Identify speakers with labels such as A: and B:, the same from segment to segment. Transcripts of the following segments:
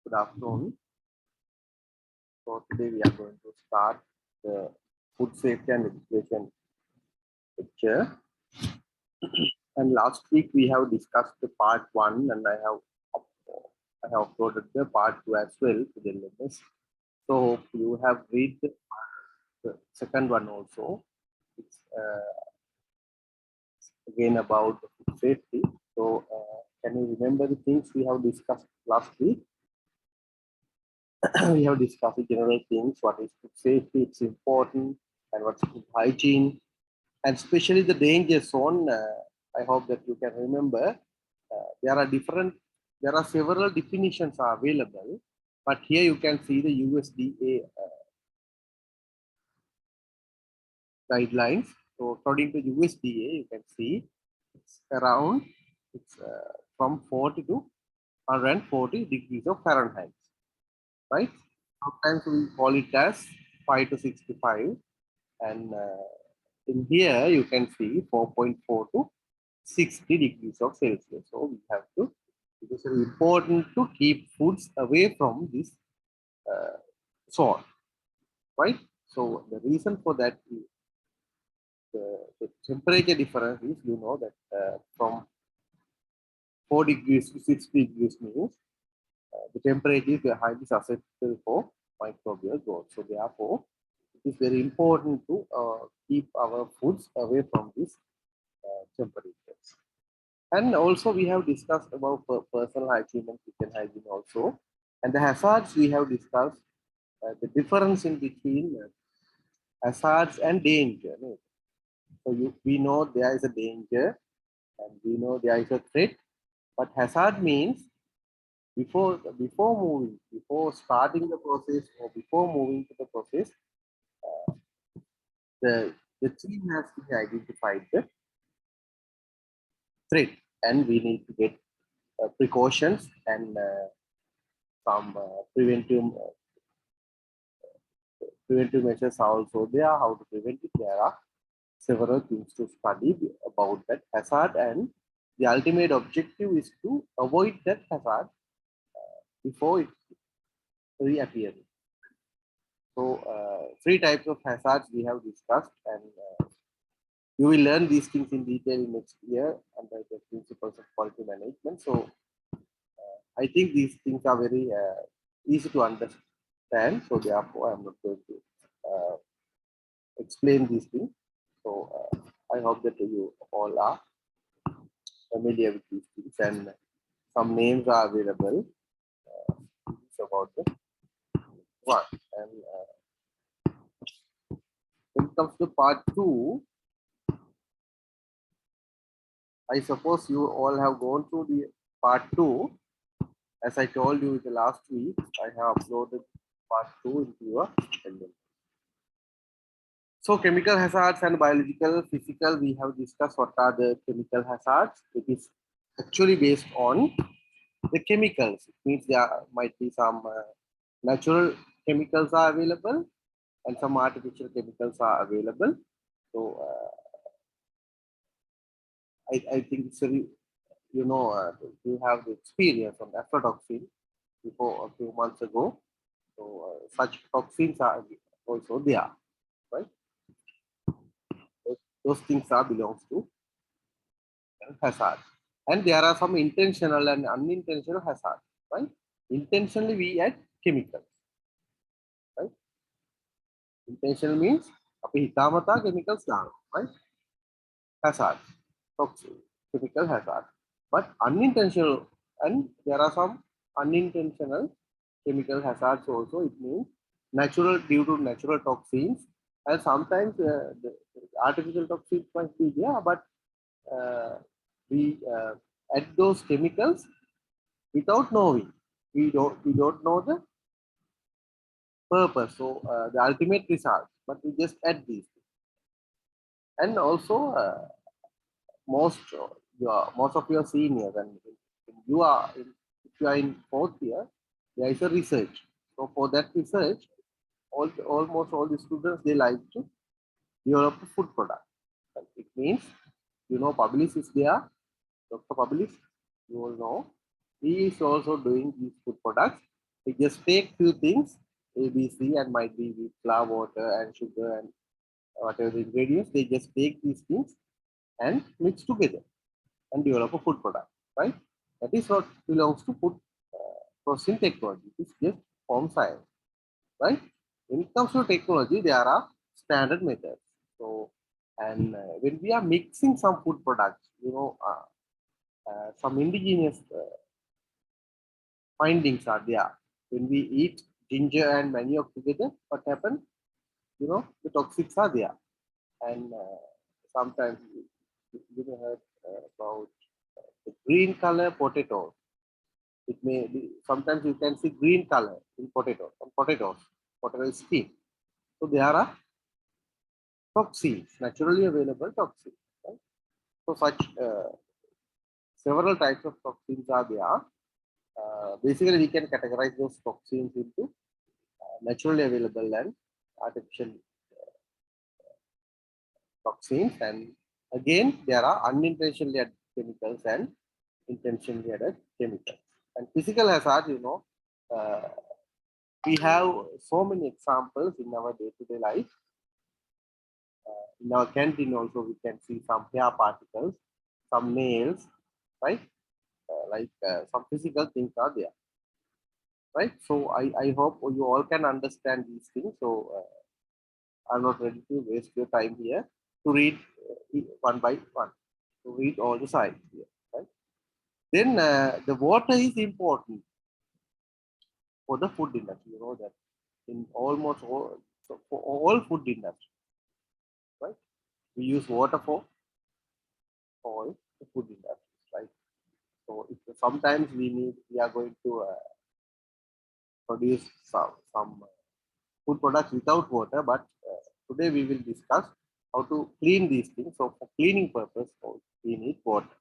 A: Good afternoon. So today we are going to start the food safety and education lecture. And last week we have discussed the part one, and I have uploaded the part two as well to the LMS. So hope you have read the second one also. It's again about the food safety. So can you remember the things we have discussed last week? We have discussed the general things, what is food safety, it's important, and what's food hygiene, and especially the danger zone. I hope that you can remember. There are several definitions are available, but here you can see the USDA guidelines. So according to USDA, you can see it's around from 40 to 140 degrees of Fahrenheit, right? Sometimes we call it as 5 to 65, and in here you can see 4.4 to 60 degrees of Celsius. So we have to, it is important to keep foods away from this zone, right? So the reason for that is the temperature difference is, you know, that from 4 degrees to 6 degrees means the temperature is highly susceptible for microbial growth. So therefore, it is very important to keep our foods away from these temperatures. And also we have discussed about personal hygiene and kitchen hygiene also. And the hazards we have discussed the difference in between hazards and danger. No? So we know there is a danger and we know there is a threat, but hazard means before moving, before starting the process or before moving to the process, the team has to identify the threat, and we need to get precautions and some preventive measures are also there. How to prevent it? There are several things to study about that hazard, and the ultimate objective is to avoid that hazard before it reappears. So, three types of hazards we have discussed, and you will learn these things in detail next year under the principles of quality management. So, I think these things are very easy to understand. So, therefore, I'm not going to explain these things. So, I hope that you all are familiar with these things, and some names are available. It's about the one. And when it comes to part two, I suppose you all have gone through the part two. As I told you the last week, I have uploaded part two into your LM. So chemical hazards and biological, physical, we have discussed what are the chemical hazards. It is actually based on the chemicals. It means there might be some natural chemicals are available and some artificial chemicals are available. So I think it's very, you know, you have the experience on aflatoxin before a few months ago. So such toxins are also there, right? Those things are belongs to hazard. And there are some intentional and unintentional hazard, right? Intentionally we add chemicals, right? Intentional means අපි හිතාමතා chemicals දානවා, right? Hazard, toxic, chemical hazard. But unintentional, and there are some unintentional chemical hazards also. It means natural, due to natural toxins, and sometimes the artificial toxins might be there, but we add those chemicals without knowing. We don't know the purpose, so the ultimate result, but we just add these. And also most most of your seniors, and you are in, if you are in fourth year, there is a research. So for that research, almost all the students, they like to develop a food product. It means, you know, Publis is there. Dr. Publis, you all know, he is also doing these food products. We just take few things, A, B, C, and might be with flour, water, and sugar, and whatever the ingredients. They just take these things and mix together and develop a food product, right? That is what belongs to food processing technology. It's just home science, right? When it comes to technology, there are standard methods. So, and when we are mixing some food products, some indigenous findings are there. When we eat ginger and manioc together, what happens? The toxics are there. And sometimes you may heard about the green color potato. It may be sometimes you can see green color in potato skin. So there are toxins, naturally available toxins. Right? So such several types of toxins are there. Basically, we can categorize those toxins into naturally available and artificial toxins. And again, there are unintentionally added chemicals and intentionally added chemicals. And physical hazard, uh, we have so many examples in our day-to-day life. In our canteen also, we can see some hair particles, some nails, right? Some physical things are there, right? So I hope you all can understand these things. So I'm not ready to waste your time here to read one by one, to read all the sides here, right? Then the water is important for the food industry. You know that in almost all, so for all food industry, right? We use water for all the food industries, right? So if sometimes we are going to produce some food products without water, but today we will discuss how to clean these things. So for cleaning purpose, we need water.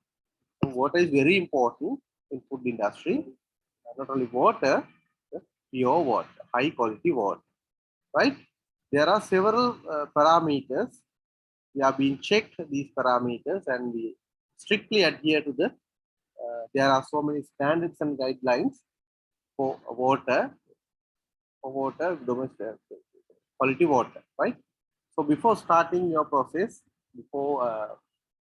A: So water is very important in food industry. Not only water, pure water, high quality water, right? There are several parameters. We have been checked these parameters and we strictly adhere to the. There are so many standards and guidelines for domestic quality water, right? So before starting your process, before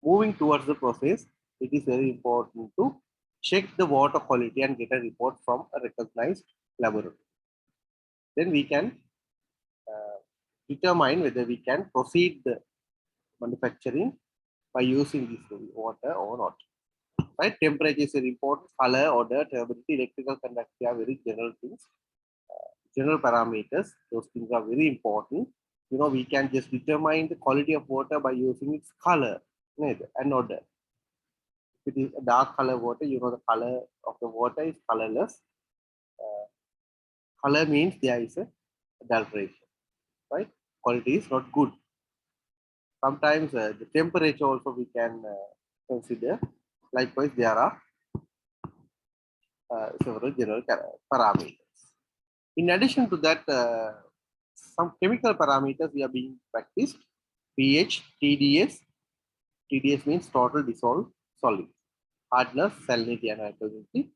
A: moving towards the process, it is very important to check the water quality and get a report from a recognized laboratory. Then we can uh, determine whether we can proceed the manufacturing by using this water or not. Right? Temperature is very important. Color, odor, turbidity, electrical conductivity are very general things, general parameters. Those things are very important. We can just determine the quality of water by using its color and odor. If it is a dark color water, the color of the water is colorless. Uh, Color means there is a adulteration, right? Quality is not good. Sometimes the temperature also we can consider. Likewise, there are several general parameters. In addition to that, some chemical parameters we are being practiced. pH, TDS. TDS means total dissolved solid. Hardness, salinity, and alkalinity.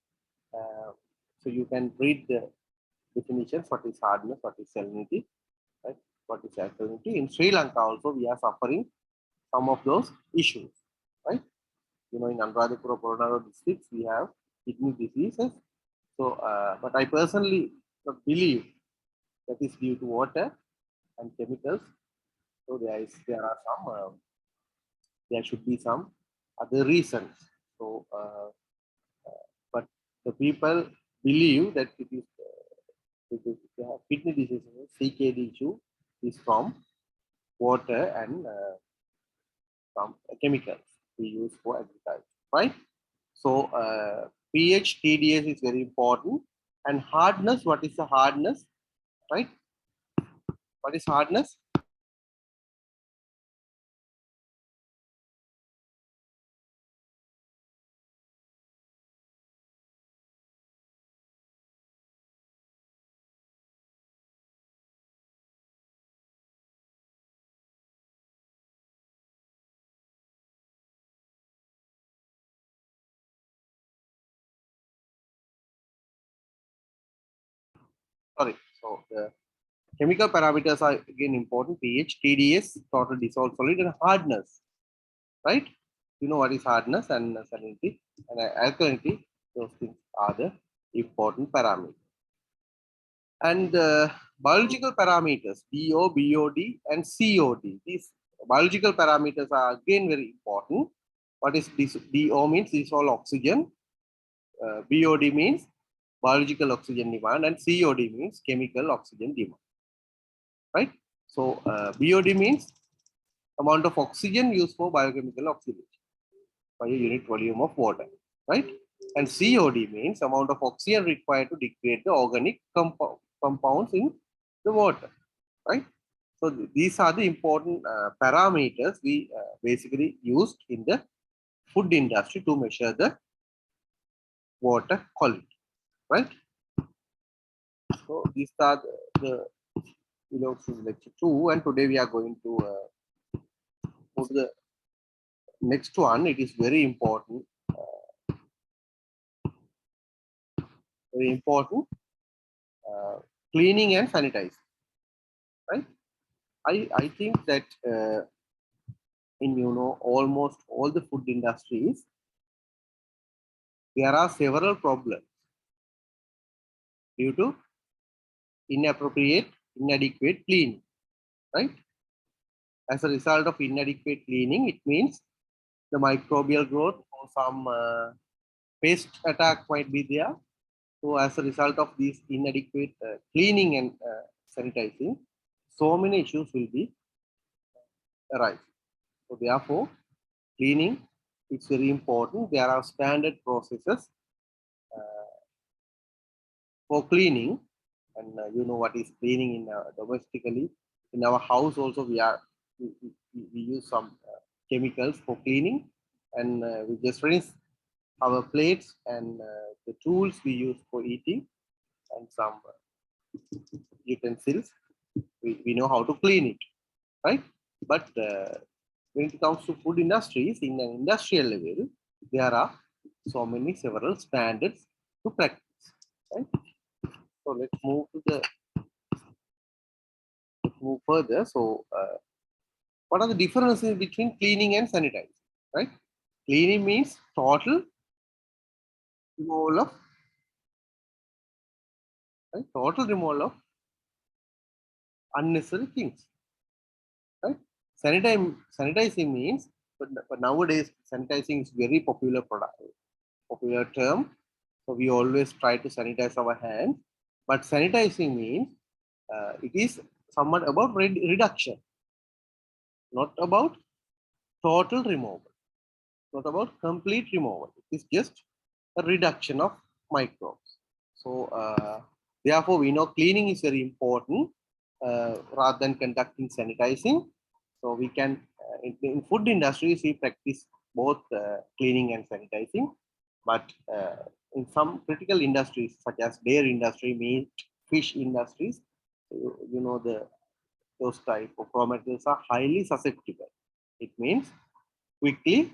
A: Uh, so you can read the definitions. What is hardness? What is salinity? Right? What is alkalinity? In Sri Lanka also we are suffering some of those issues. Right? In Anuradhapura, Coronado districts we have kidney diseases. So, but I personally believe that is due to water and chemicals. So there should be some other reasons. So, but the people believe that they have kidney diseases, CKD issue is from water and some chemicals we use for agriculture, right? So, pH, TDS is very important. And hardness, what is the hardness, right? What is hardness? sorry. So the chemical parameters are again important: pH, TDS, total dissolved solid, and hardness. Right? You know what is hardness and salinity and alkalinity. Those things are the important parameters. And biological parameters, DO, BOD, and COD. These biological parameters are again very important. What is this? DO means dissolved oxygen. BOD means biological oxygen demand, and COD means chemical oxygen demand. Right? So BOD means amount of oxygen used for biochemical oxidation by a unit volume of water. Right? And COD means amount of oxygen required to degrade the organic compounds in the water. Right? So these are the important parameters we basically used in the food industry to measure the water quality. Right? So these are the lecture 2, and today we are going to go to the next one. It is very important. Very important. Cleaning and sanitizing. Right? I think that in almost all the food industries, there are several problems due to inadequate cleaning. Right? As a result of inadequate cleaning, it means the microbial growth or some pest attack might be there. So as a result of these inadequate cleaning and sanitizing, so many issues will be arise. So therefore, cleaning is very important. There are standard processes for cleaning, and you know what is cleaning in domestically. In our house also, we use some chemicals for cleaning, and we just rinse our plates and the tools we use for eating, and some utensils. We know how to clean it, right? But when it comes to food industries, in an industrial level, there are several standards to practice, right? So let's move further. So what are the differences between cleaning and sanitizing, right? Cleaning means total removal of unnecessary things, right? Sanitizing means, but nowadays sanitizing is very popular term. So we always try to sanitize our hands, but sanitizing means it is somewhat about reduction, not about total removal, not about complete removal. It is just a reduction of microbes. So therefore, we know cleaning is very important rather than conducting sanitizing. So we can in food industries we practice both cleaning and sanitizing, but in some critical industries such as dairy industry, meat, fish industries, those type of raw materials are highly susceptible. It means quickly,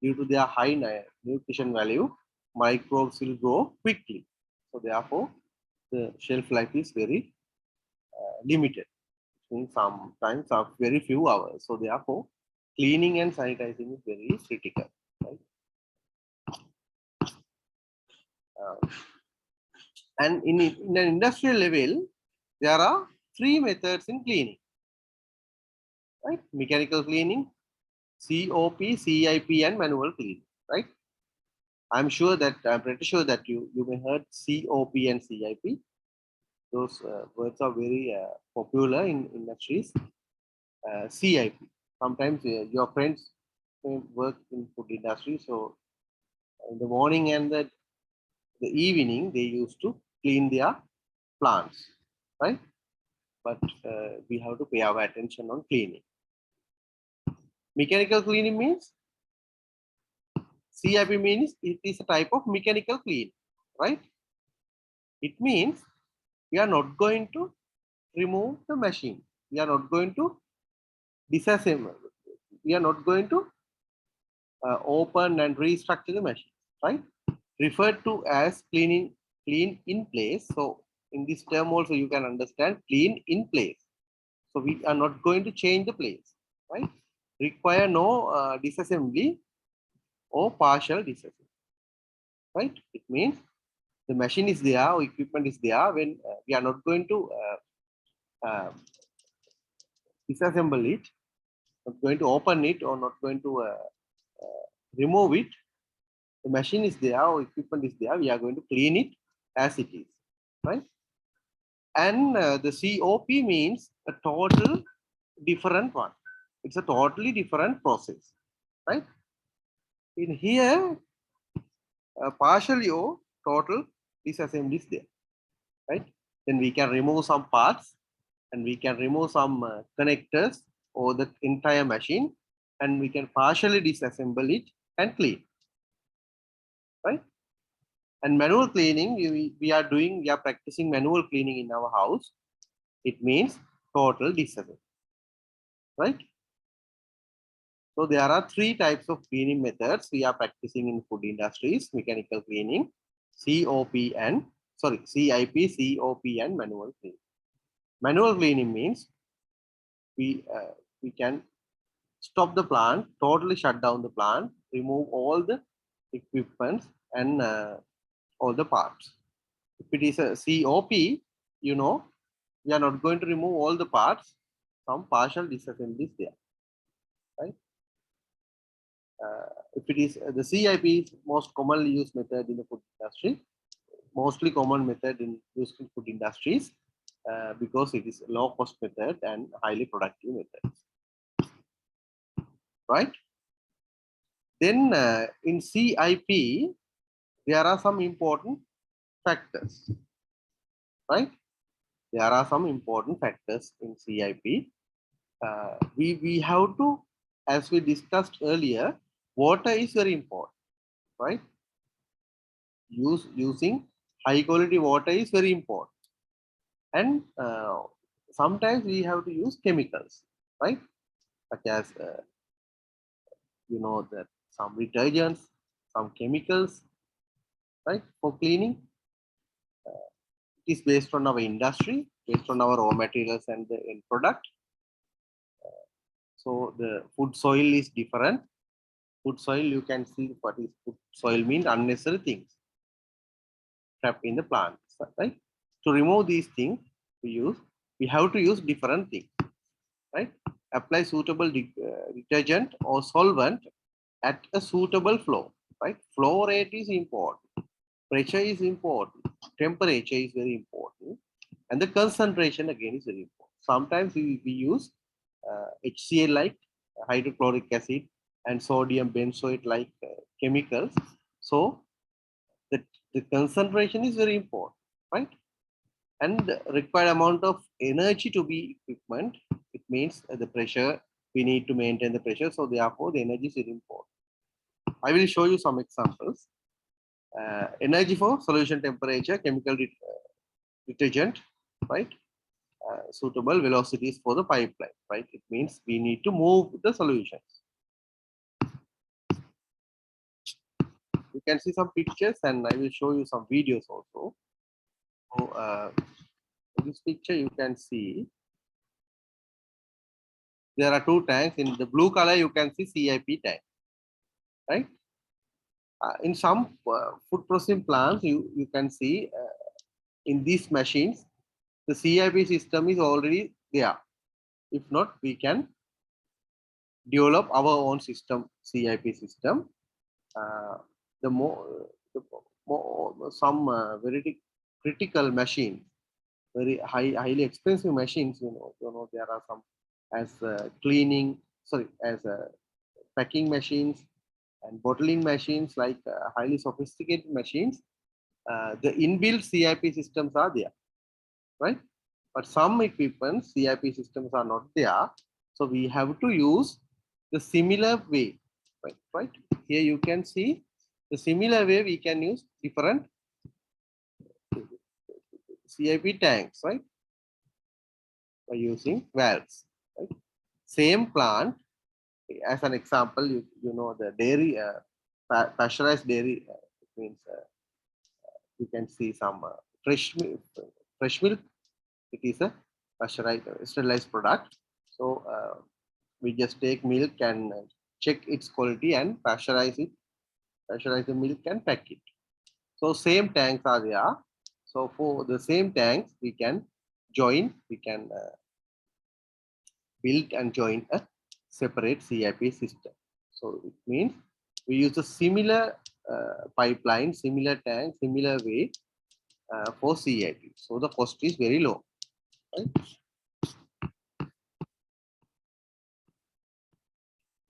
A: due to their high nutrition value, microbes will grow quickly. So therefore, the shelf life is very limited. It means sometimes of very few hours. So therefore, cleaning and sanitizing is very critical. Right? And in an industrial level, there are 3 methods in cleaning. Right? Mechanical cleaning, COP, CIP, and manual cleaning. Right? I'm pretty sure that you may heard COP and CIP. Those words are very popular in industries. CIP. Sometimes your friends may work in food industry, so in the morning and the evening they used to clean their plants, right? But we have to pay our attention on cleaning. Mechanical cleaning means, CIP means it is a type of mechanical clean, right? It means we are not going to remove the machine. We are not going to disassemble. We are not going to open and restructure the machine, right? Referred to as cleaning clean in place. So in this term also you can understand clean in place. So we are not going to change the place, right? Require no disassembly or partial disassembly, right? It means the machine is there or equipment is there when we are not going to disassemble it, not going to open it or not going to remove it. The machine is there or equipment is there. We are going to clean it as it is, right? And the COP means a total different one. It's a totally different process, right? In here, partially or total disassembly is there, right? Then we can remove some parts and we can remove some connectors or the entire machine, and we can partially disassemble it and clean, right? And manual cleaning, we are practicing manual cleaning in our house. It means total disassembly, right? So there are three types of cleaning methods we are practicing in food industries: mechanical cleaning, CIP, and manual cleaning. Manual cleaning means we can stop the plant, totally shut down the plant, remove all the equipment and all the parts. If it is a COP, you know, we are not going to remove all the parts. Some partial disassembly is there, right? If it is the CIP is most commonly used method in the food industry, mostly common method in used in food industries because it is a low cost method and highly productive method, right? Then in CIP, there are some important factors, right? There are some important factors in CIP. We have to, as we discussed earlier, water is very important, right? Using high quality water is very important, and sometimes we have to use chemicals, right? Such as that some detergents, some chemicals, right, for cleaning. It is based on our industry, based on our raw materials and the end product. So the food soil is different. Food soil, you can see what is food soil means: unnecessary things trapped in the plant, right? To remove these things, we have to use different things, right? Apply suitable detergent or solvent at a suitable flow, right? Flow rate is important. Pressure is important. Temperature is very important. And the concentration again is very important. Sometimes we use HCl like hydrochloric acid and sodium benzoate like chemicals. So the concentration is very important, right? And the required amount of energy to be equipment, it means the pressure, we need to maintain the pressure. So therefore the energy is very important. I will show you some examples. Energy for solution temperature, chemical detergent, right? Suitable velocities for the pipeline, right? It means we need to move the solutions. You can see some pictures and I will show you some videos also. So in this picture you can see there are two tanks. In the blue color you can see CIP tank, right? In some food processing plants you can see in these machines the CIP system is already there. If not, we can develop our own system, CIP system. The more some very critical machines, very highly expensive machines, there are some as cleaning, as packing machines and bottling machines, like highly sophisticated machines. The inbuilt CIP systems are there, right? But some equipment CIP systems are not there, so we have to use the similar way, right? Here you can see the similar way we can use different CIP tanks, right? By using valves, right? Same plant, as an example, you know the dairy, pasteurized dairy, means You can see some fresh milk. Fresh milk. It is a pasteurized, sterilized product. So we just take milk and check its quality and pasteurize it. Pasteurize the milk and pack it. So same tanks are there. So for the same tanks, we can join. We can build and join a separate CIP system. So it means we use a similar pipeline, similar tank, similar way for CIP. So the cost is very low. Right?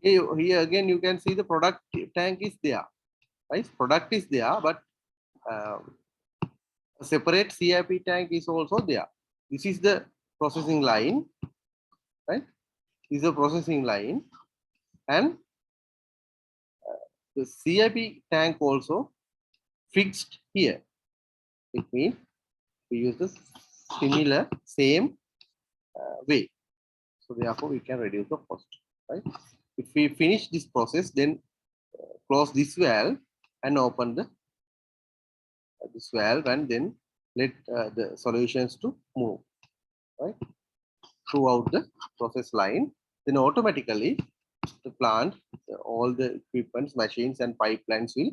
A: Here again, you can see the product tank is there. Right? Product is there, but a separate CIP tank is also there. This is the processing line, right? This is a processing line, and the CIP tank also fixed here. It means we use the similar same way. So therefore, we can reduce the cost, right? If we finish this process, then close this valve and open the this valve, and then let the solutions to move, right, throughout the process line. Then automatically the plant, all the equipments, machines, and pipelines will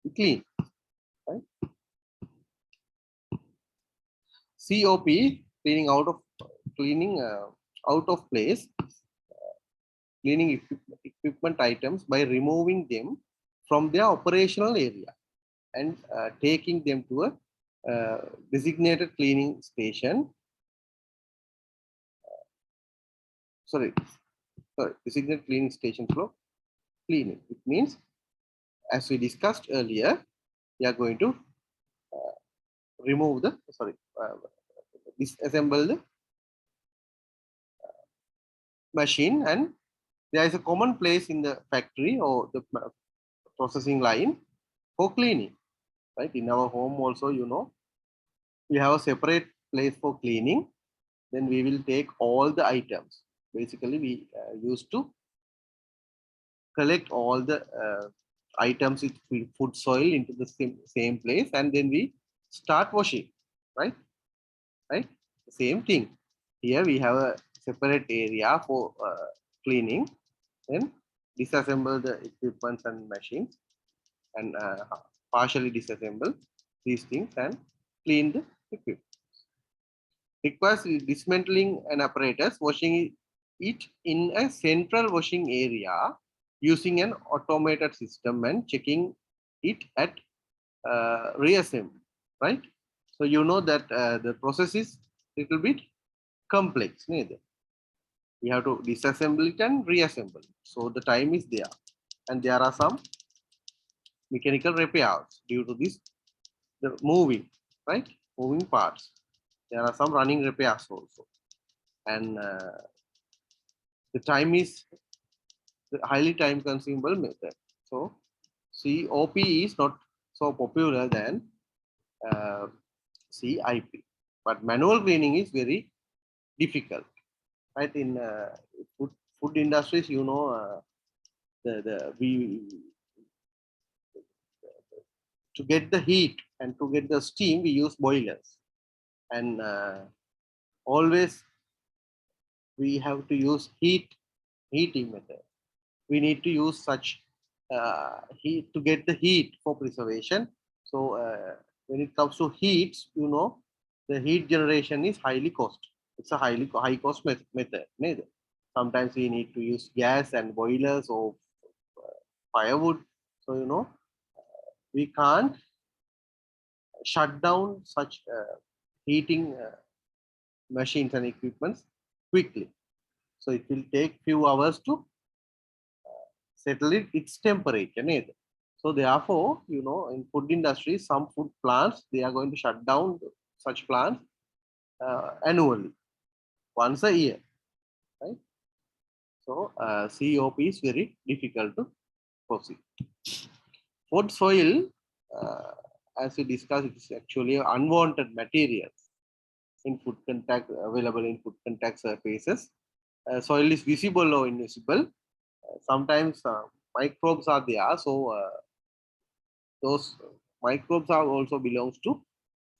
A: be clean, right? COP, cleaning out of place, cleaning equipment items by removing them from their operational area and taking them to a designated cleaning station. Designated cleaning station for cleaning. It means, as we discussed earlier, we are going to remove the disassemble the machine, and there is a common place in the factory or the processing line for cleaning, right? In our home also, you know, we have a separate place for cleaning. Then we will take all the items. Basically, we used to collect all the items with food soil into the same place, and then we start washing, right? Right? The same thing. Here we have a separate area for cleaning. Then disassemble the equipment and machines, and partially disassemble these things and clean the equipment. Requires dismantling an apparatus, washing it in a central washing area using an automated system and checking it at reassembly, right? So you know that the process is a little bit complex. Neither. We have to disassemble it and reassemble it. So the time is there. And there are some mechanical repairs due to this, the moving, right? Moving parts. There are some running repairs also. And the time is the highly time consumable method. So COP is not so popular than CIP. But manual cleaning is very difficult, right? In food industries, you know, to get the heat and to get the steam, we use boilers, and always we have to use heating method. We need to use such heat to get the heat for preservation. So when it comes to heat, you know, the heat generation is highly cost. It's a high cost method. Sometimes we need to use gas and boilers or firewood. So you know, we can't shut down such heating machines and equipments quickly. So it will take few hours to settle its temperature. So therefore, you know, in food industry, some food plants, they are going to shut down such plants annually, once a year, right? So COP is very difficult to proceed. Food soil, as we discussed, it is actually unwanted materials in food contact, available in food contact surfaces. Soil is visible or invisible. Sometimes microbes are there, so those microbes are also belongs to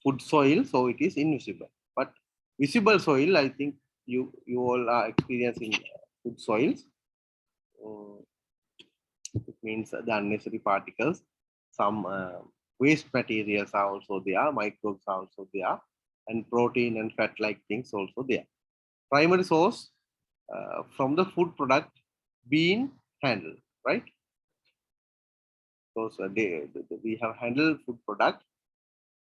A: food soil, so it is invisible. But visible soil, I think you all are experiencing food soils. It means the unnecessary particles, some waste materials are also there, microbes are also there, and protein and fat like things also there. Primary source from the food product being handled, right? So, we have handled food product.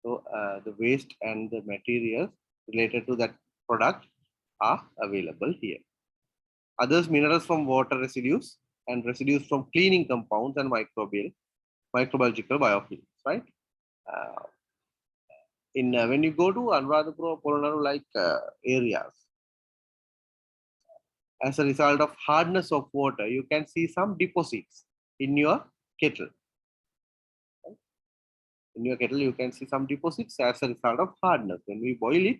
A: So the waste and the materials related to that product are available here. Others, minerals from water residues and residues from cleaning compounds and microbiological biofilms, right? Uh, when you go to Anuradhapura, Polonnaru like areas, as a result of hardness of water, you can see some deposits in your kettle. In your kettle, you can see some deposits as a result of hardness. When we boil it,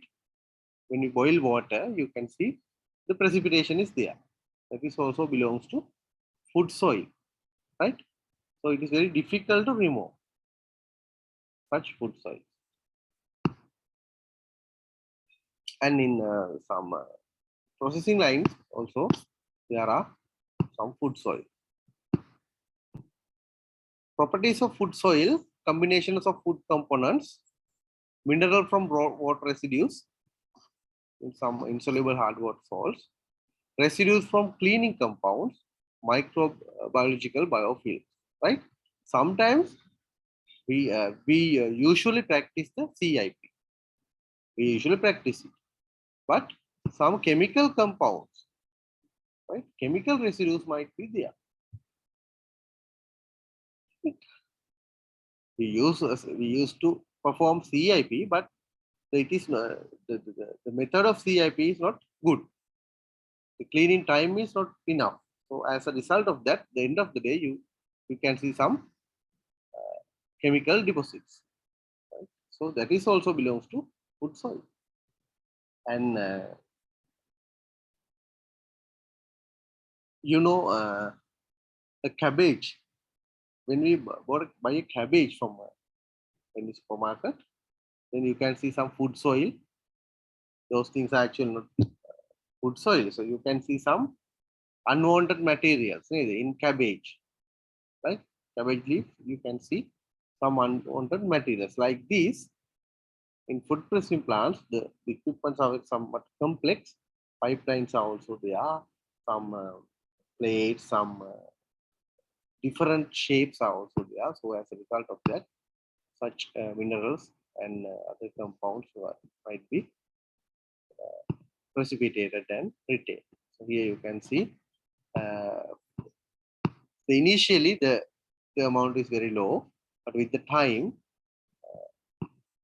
A: when you boil water, you can see the precipitation is there. That is also belongs to food soil, right? So it is very difficult to remove such food soil. And in some processing lines also, there are some food soil. Properties of food soil, combinations of food components, mineral from water residues, in some insoluble hard water salts, residues from cleaning compounds, microbiological biofilms, right? Sometimes we usually practice the CIP. We usually practice it, but some chemical compounds, right? Chemical residues might be there. We used to perform CIP, but it is the method of CIP is not good. The cleaning time is not enough. So as a result of that, the end of the day, you can see some chemical deposits. Right? So that is also belongs to food soil. And the cabbage. When we buy a cabbage from any supermarket, then you can see some food soil. Those things are actually not food soil. So you can see some unwanted materials in cabbage, right? Cabbage leaf, you can see some unwanted materials like these. In food processing plants, the equipments are somewhat complex. Pipelines are also there. Some plates, some different shapes are also there. So as a result of that, such minerals and other compounds might be precipitated and retained. So here you can see initially the amount is very low, but with the time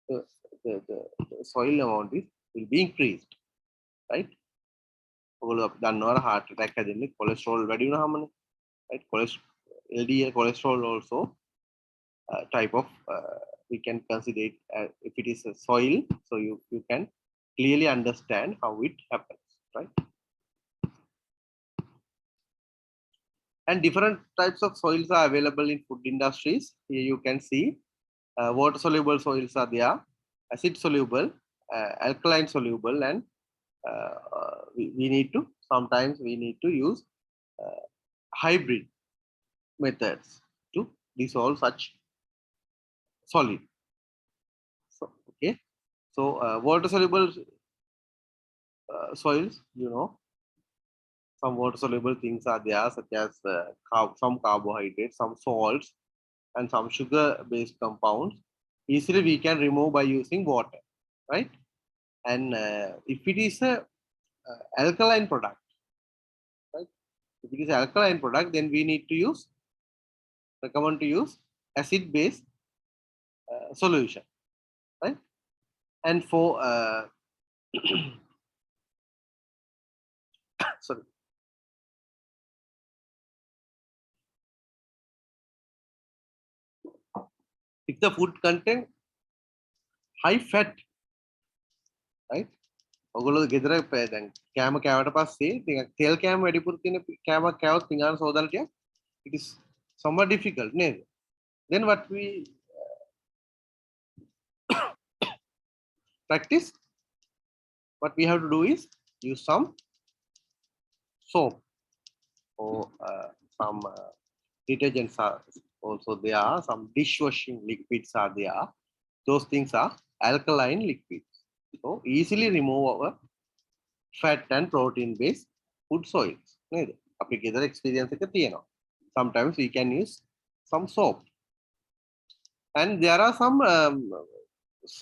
A: the, the soil amount will be increased, right? ඔයගොල්ලෝ heart attack හැදෙන්නේ cholesterol වැඩි වුණාමනේ, right? LDL cholesterol also type of we can consider it if it is a soil, so you can clearly understand how it happens, right? And different types of soils are available in food industries. Here you can see water soluble soils are there, acid soluble, alkaline soluble, and we need to sometimes we need to use hybrid methods to dissolve such solid. So okay, so water soluble soils, some water soluble things are there, such as some carbohydrates, some salts, and some sugar based compounds. Easily we can remove by using water, right? And if it is a alkaline product, right? If it is alkaline product, then we need to recommend to use acid based solution, right? And for sorry, if the food contain high fat, right? ඔගොල්ලෝ ගෙදර දැන් කෑම කෑවට පස්සේ ටිකක් තෙල් කෑම වැඩිපුර තියෙන කෑමක් කෑවොත් පිඟාන සෝදලා ටිකක් it is somewhat difficult නේද? Then what we practice, what we have to do is use some soap or some detergents are also there. Some dishwashing liquids are there. Those things are alkaline liquids. So easily remove our fat and protein based food soils. අපි ගෙදර experience එක තියෙනවා. Sometimes we can use some soap. And there are some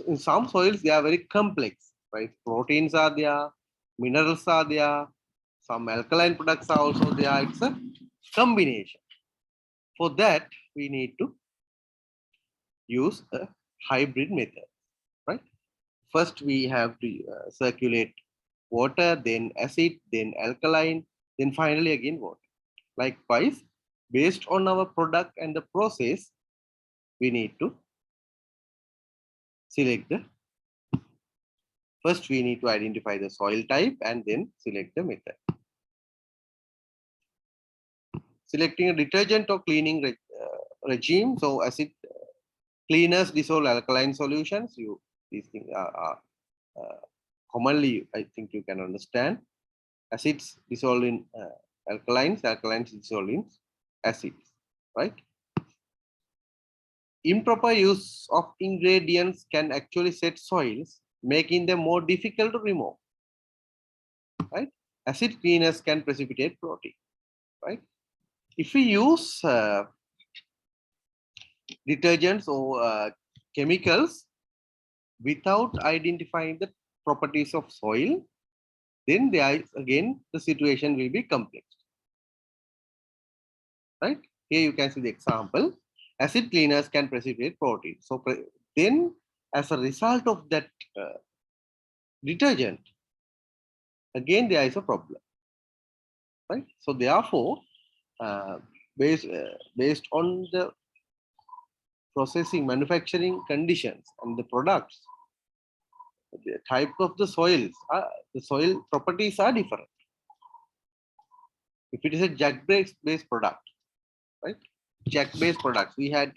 A: in some soils they are very complex, right? Proteins are there, minerals are there, some alkaline products are also there. It's a combination. For that we need to use a hybrid method, right? First we have to circulate water, then acid, then alkaline, then finally again water. Likewise, based on our product and the process, we need to select the first we need to identify the soil type and then select the method. Selecting a detergent or cleaning regime. So acid cleaners dissolve alkaline solutions. These things are commonly, I think you can understand. Acids dissolve in alkalines, alkalines dissolve in acids, right? Improper use of ingredients can actually set soils, making them more difficult to remove, right? Acid cleaners can precipitate protein, right? If we use detergents or chemicals without identifying the properties of soil, then there is again the situation will be complex, right? Here you can see the example. Acid cleaners can precipitate protein. So then as a result of that detergent, again there is a problem, right? So therefore based on the processing manufacturing conditions and the products, the type of the soils, the soil properties are different. If it is a jack-based product, right? Jack-based products. We have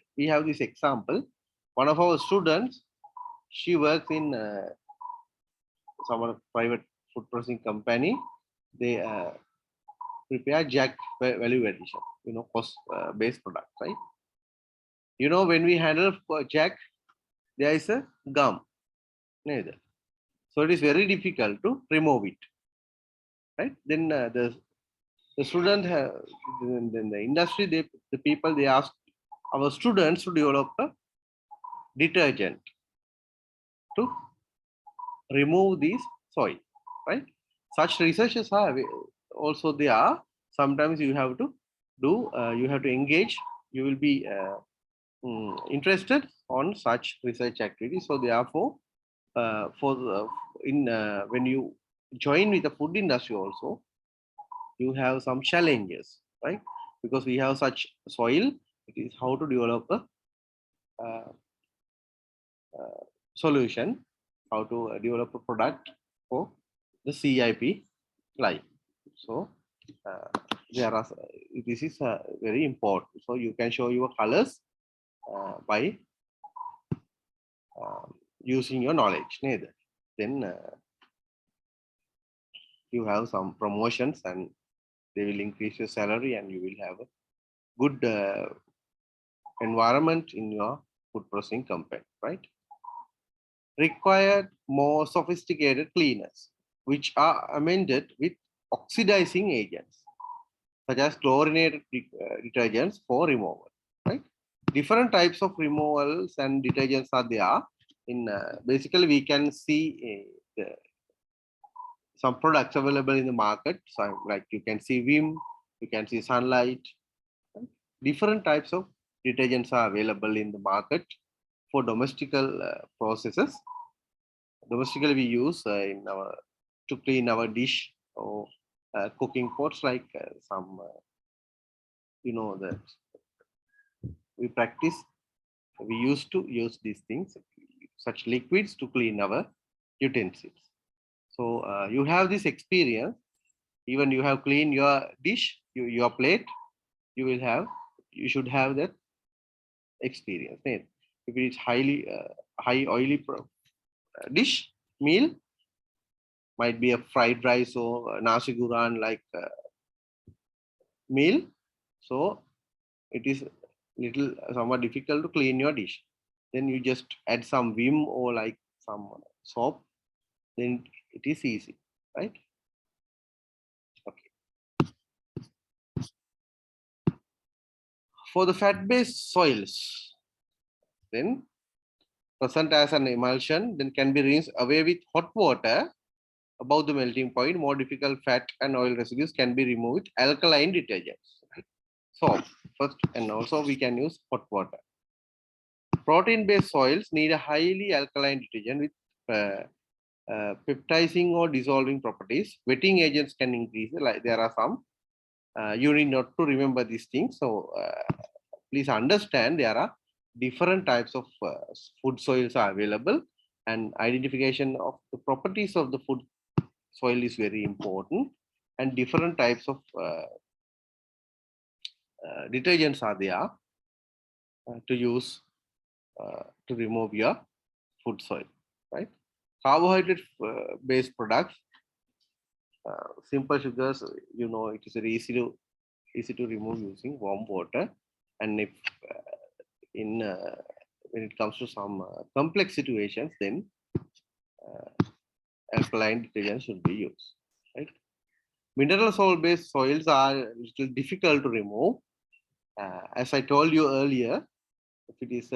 A: this example. One of our students, she works in some private food processing company. They prepare jack value addition, cost-based products, right? When we handle jack, there is a gum. So it is very difficult to remove it, right? Then the student, then the industry, the people, they ask our students to develop a detergent to remove these soil, right? Such researches are also there. Sometimes you have to do, you have to engage, you will be interested on such research activities. So therefore, when you join with the food industry also, you have some challenges, right? Because we have such soil, it is how to develop a solution, how to develop a product for the CIP line. So this is very important. So you can show your colors by using your knowledge. Then you have some promotions and they will increase your salary and you will have a good environment in your food processing company, right? Required more sophisticated cleaners, which are amended with oxidizing agents, such as chlorinated detergents for removal, right? Different types of removals and detergents are there. Basically, we can see some products available in the market. So like you can see Vim, you can see Sunlight. Different types of detergents are available in the market for domestical processes. Domestically, we use to clean our dish or cooking pots, like some, that we practice. We used to use these things, such liquids, to clean our utensils. So you have this experience. Even you have cleaned your dish, your plate, you should have that experience. If it is high oily dish, meal, might be a fried rice or nasi guran like meal. So it is little somewhat difficult to clean your dish. Then you just add some vim or like some soap, then it is easy, right? Okay. For the fat-based soils, then present as an emulsion, then can be rinsed away with hot water above the melting point. More difficult fat and oil residues can be removed with alkaline detergents. So first, and also we can use hot water. Protein-based soils need a highly alkaline detergent with peptizing or dissolving properties. Wetting agents can increase, like there are some. You need not to remember these things. So please understand there are different types of food soils are available, and identification of the properties of the food soil is very important, and different types of detergents are there to use to remove your food soil, right? Carbohydrate based products, simple sugars, you know, it is very easy to remove using warm water. And if in when it comes to some complex situations, then alkaline detergents should be used, right? Mineral salt based soils are a little difficult to remove. As I told you earlier, if it is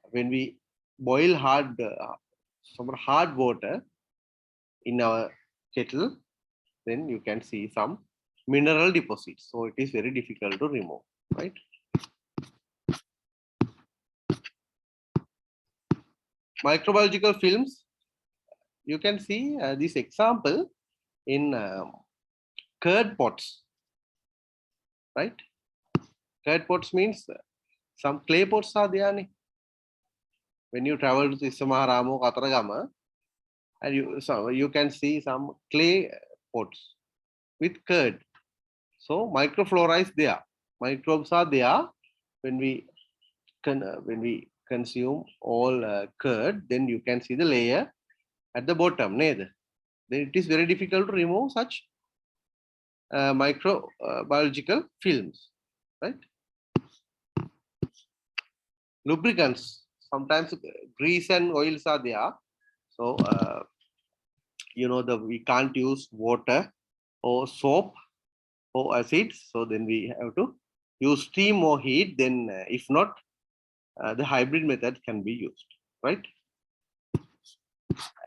A: when we boil some hard water in our kettle, then you can see some mineral deposits. So it is very difficult to remove, right? Microbiological films, you can see this example in curd pots, right? Curd pots means some clay pots are there. When you travel to Isamaharamo, Kataragama, and you can see some clay pots with curd. So microflora is there. Microbes are there when we consume all curd. Then you can see the layer at the bottom. Then it is very difficult to remove such microbiological films, right? Lubricants, sometimes grease and oils are there. So you know, we can't use water or soap or acids. So then we have to use steam or heat. Then if not, the hybrid method can be used, right?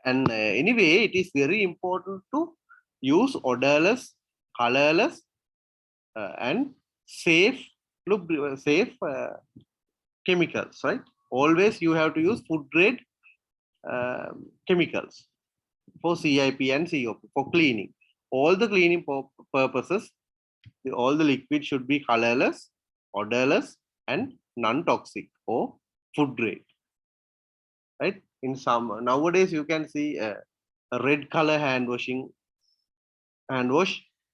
A: And anyway, it is very important to use odorless, colorless, and safe chemicals, right? Always you have to use food grade chemicals for CIP and COP for cleaning. All the cleaning purposes, all the liquid should be colorless, odorless, and non-toxic or food grade, right? In some nowadays you can see a red color hand wash,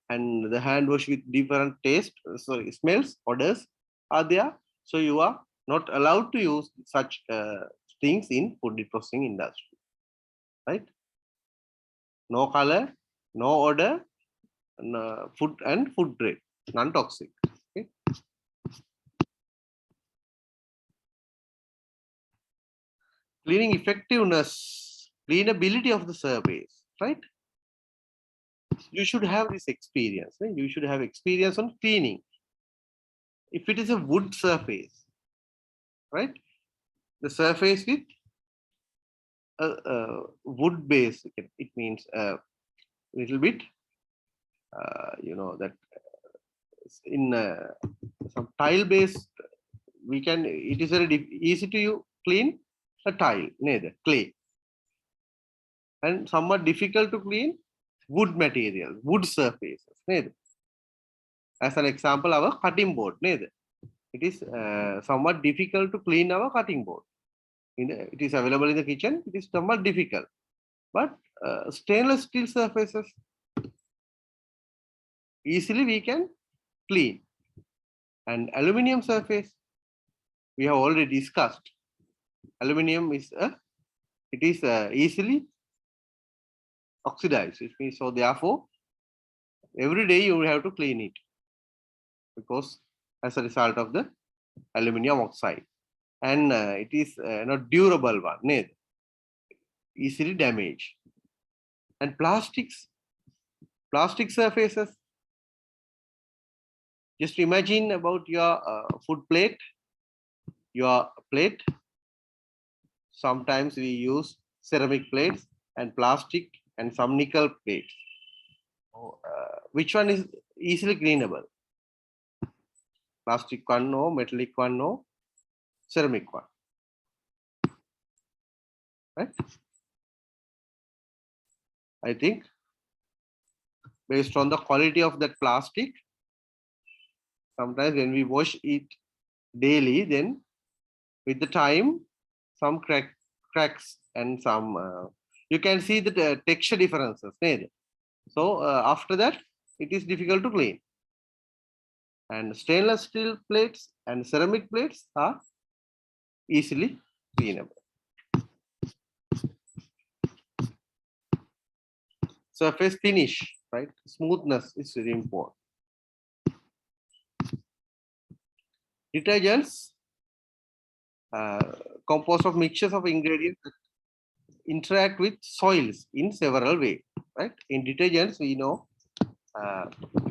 A: and the hand wash with different taste, sorry, smells, odors are there. So you are not allowed to use such things in food processing industry, right? No color, no odor, no food and food grade, non-toxic. Okay. Cleaning effectiveness, cleanability of the surface, right? You should have this experience. Right? You should have experience on cleaning. If it is a wood surface, right? The surface with a wood base, it means a little bit, you know, that in some tile based, we can, it is very easy to clean a tile, neither clay, and somewhat difficult to clean wood material, wood surfaces, neither. As an example, our cutting board, neither. It is somewhat difficult to clean our cutting board. It is available in the kitchen. It is somewhat difficult, but stainless steel surfaces easily we can clean. And aluminum surface, we have already discussed. Aluminum is easily oxidize. It means, so therefore, every day you will have to clean it because as a result of the aluminum oxide. And it is not durable one, neither. Easily damaged. And plastic surfaces. Just imagine about your food plate, your plate. Sometimes we use ceramic plates and plastic and some nickel plates. Which one is easily cleanable? Plastic one, no, metallic one, no, ceramic one. Right? I think based on the quality of that plastic, sometimes when we wash it daily, then with the time, some cracks and some, you can see the texture differences. So after that, it is difficult to clean. And stainless steel plates and ceramic plates are easily cleanable. Surface finish, right? Smoothness is very important. Detergents, composed of mixtures of ingredients that interact with soils in several ways, right? In detergents, we know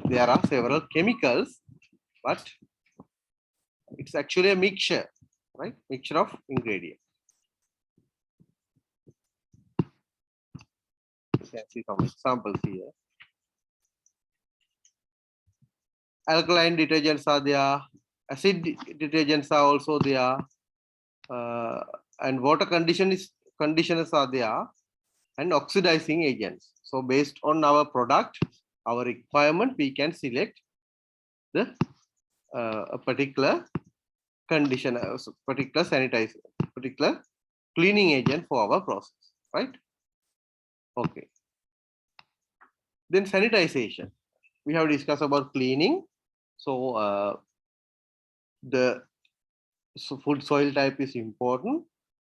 A: there are several chemicals, but it's actually a mixture, right? Mixture of ingredients. You can see some examples here. Alkaline detergents are there, acid detergents are also there, and water conditioners are there, and oxidizing agents. So based on our product, our requirement, we can select the a particular condition, particular sanitizer, particular cleaning agent for our process, right? Okay. Then sanitization. We have discussed about cleaning. So the food soil type is important.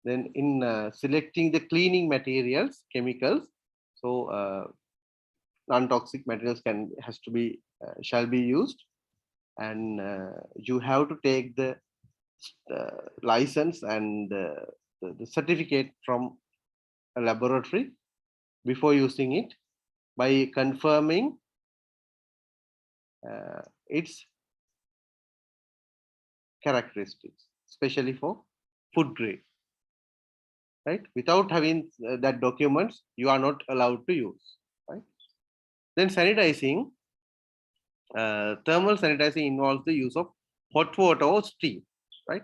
A: Then in selecting the cleaning materials, chemicals, so non-toxic materials shall be used, and you have to take the license and the certificate from a laboratory before using it by confirming its characteristics, especially for food grade, right? Without having that documents, you are not allowed to use, right? Then sanitizing, thermal sanitizing involves the use of hot water or steam, right?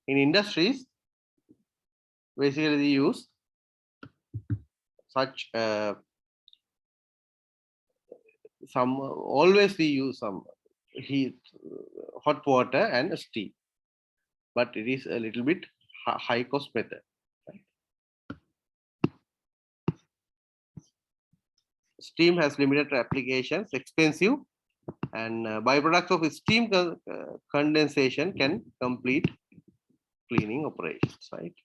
A: In industries, basically they use such always we use some heat, hot water and steam, but it is a little bit high cost method. Right? Steam has limited applications, expensive, and byproducts of steam condensation can complete cleaning operations. Right?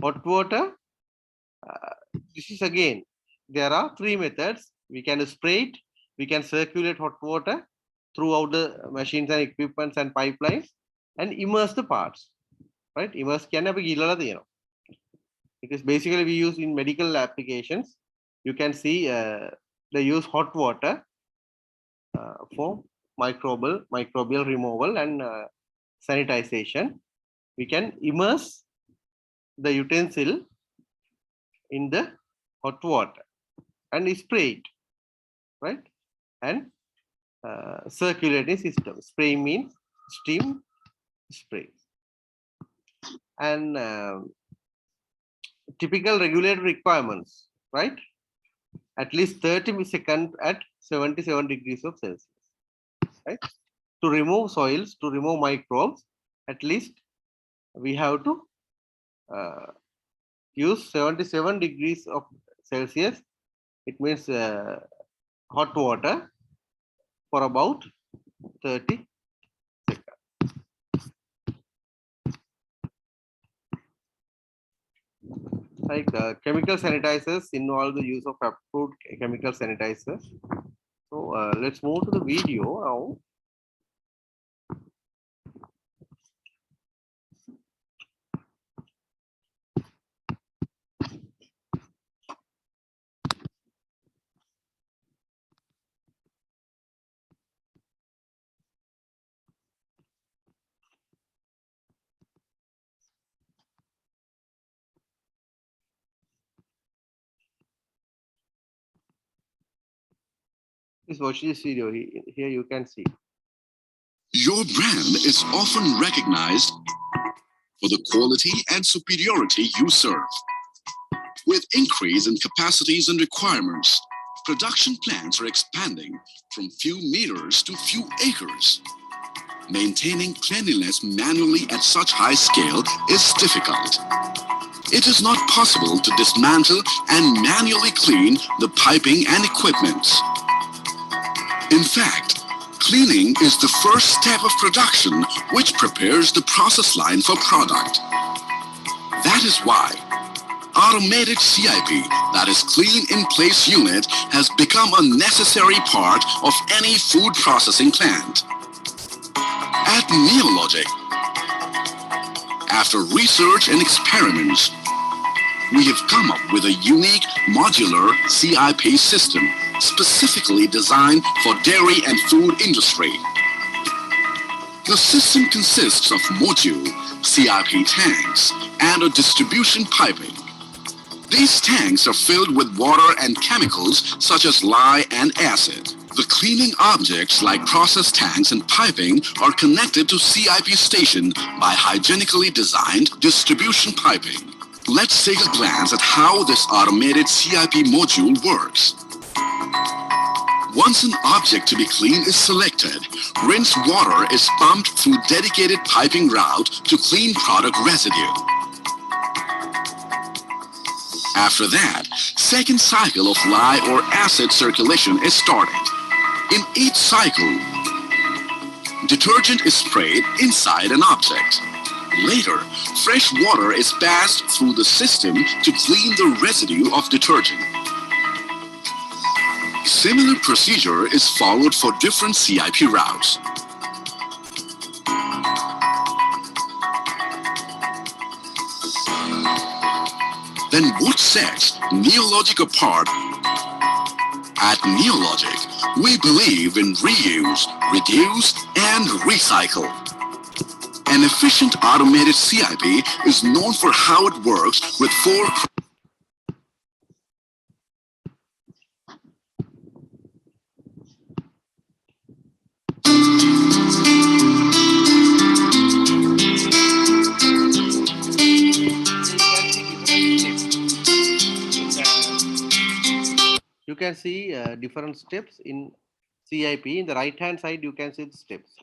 A: Hot water. This is again, there are three methods. We can spray it, we can circulate hot water throughout the machines and equipments and pipelines, and immerse the parts, right? Immerse it is basically we use in medical applications. You can see they use hot water for microbial removal and sanitization. We can immerse the utensil in the hot water and spray it, right? And circulating system. Spray means steam spray. And typical regulatory requirements, right? At least 30 seconds at 77 degrees of Celsius, right? To remove soils, to remove microbes, at least we have to use 77 degrees of Celsius. It means hot water for about 30 seconds. Like chemical sanitizers involve the use of approved chemical sanitizers. So let's move to the video now. Please watch this video. Here you can see.
B: Your brand is often recognized for the quality and superiority you serve. With increase in capacities and requirements, production plants are expanding from few meters to few acres. Maintaining cleanliness manually at such high scale is difficult. It is not possible to dismantle and manually clean the piping and equipment. In fact, cleaning is the first step of production which prepares the process line for product. That is why automated CIP, that is Clean in Place Unit, has become a necessary part of any food processing plant. At Neologic, after research and experiments, we have come up with a unique modular CIP system specifically designed for dairy and food industry. The system consists of module, CIP tanks, and a distribution piping. These tanks are filled with water and chemicals such as lye and acid. The cleaning objects like process tanks and piping are connected to CIP station by hygienically designed distribution piping. Let's take a glance at how this automated CIP module works. Once an object to be cleaned is selected, rinse water is pumped through dedicated piping route to clean product residue. After that, second cycle of lye or acid circulation is started. In each cycle, detergent is sprayed inside an object. Later, fresh water is passed through the system to clean the residue of detergent. Similar procedure is followed for different CIP routes. Then what sets Neologic apart? At Neologic, we believe in reuse, reduce, and recycle. An efficient automated CIP is known for how it works with 4
A: You can see different steps in CIP. In the right hand side, you can see the steps.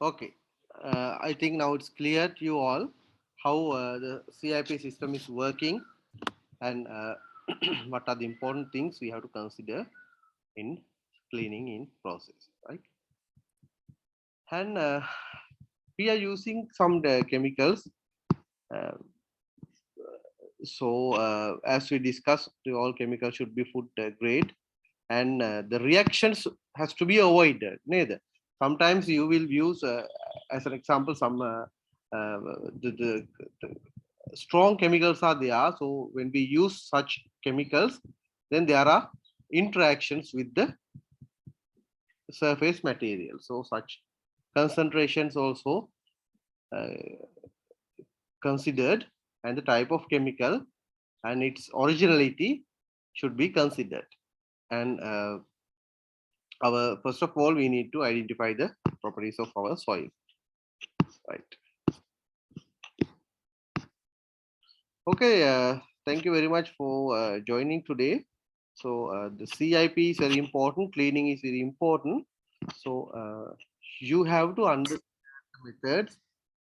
A: Okay, I think now it's clear to you all how the CIP system is working and what are the important things we have to consider in cleaning in process, right? And we are using some chemicals. Uh, as we discussed, all chemicals should be food grade, and the reactions has to be avoided. Neither. Sometimes you will use, as an example, some the strong chemicals are there. So when we use such chemicals, then there are interactions with the surface material. So such concentrations also considered, and the type of chemical and its originality should be considered. And our first of all, we need to identify the properties of our soil, right? Okay, thank you very much for joining today. So the CIP is very important, cleaning is very important. So you have to understand methods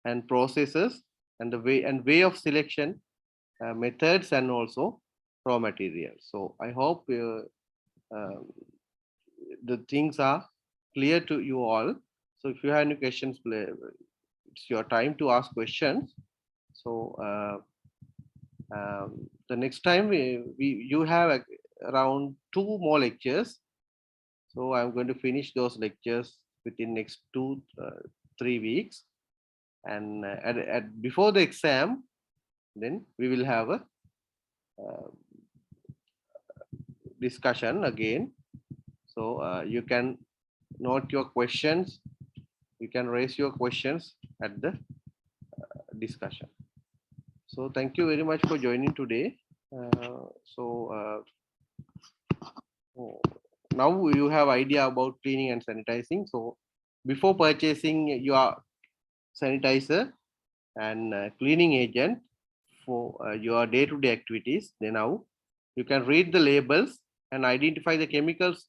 A: and processes and the way of selection methods and also raw materials. So I hope the things are clear to you all. So if you have any questions, it's your time to ask questions. So the next time you have around 2 more lectures. So I'm going to finish those lectures within next 2-3 weeks, and before the exam, then we will have a discussion again. So you can note your questions. You can raise your questions at the discussion. So thank you very much for joining today. Now you have idea about cleaning and sanitizing. So before purchasing your sanitizer and cleaning agent for your day-to-day activities, then now you can read the labels and identify the chemicals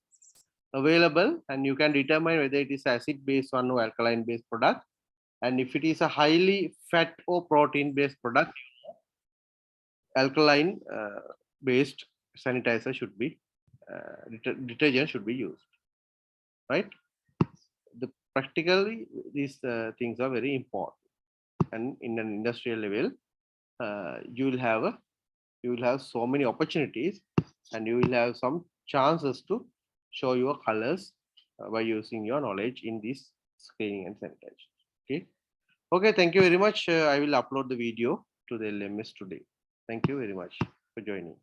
A: available, and you can determine whether it is acid-based one or alkaline-based product. And if it is a highly fat or protein-based product, alkaline based sanitizer should be detergent should be used, right? Practically these things are very important, and in an industrial level you will have so many opportunities, and you will have some chances to show your colors by using your knowledge in this cleaning and sanitation. Okay, thank you very much. I will upload the video to the LMS today. Thank you very much for joining.